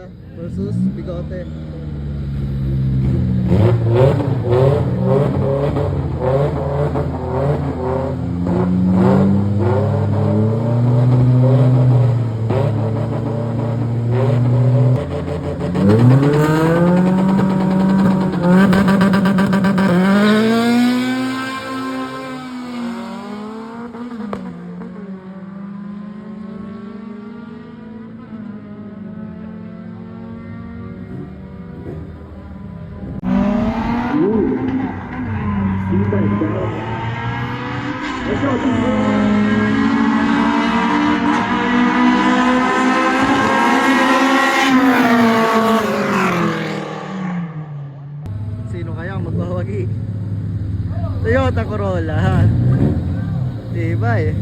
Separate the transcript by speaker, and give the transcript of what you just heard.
Speaker 1: Corolla versus Bigote. Sino kaya ang magbawagi? Toyota Corolla, ha? Diba eh?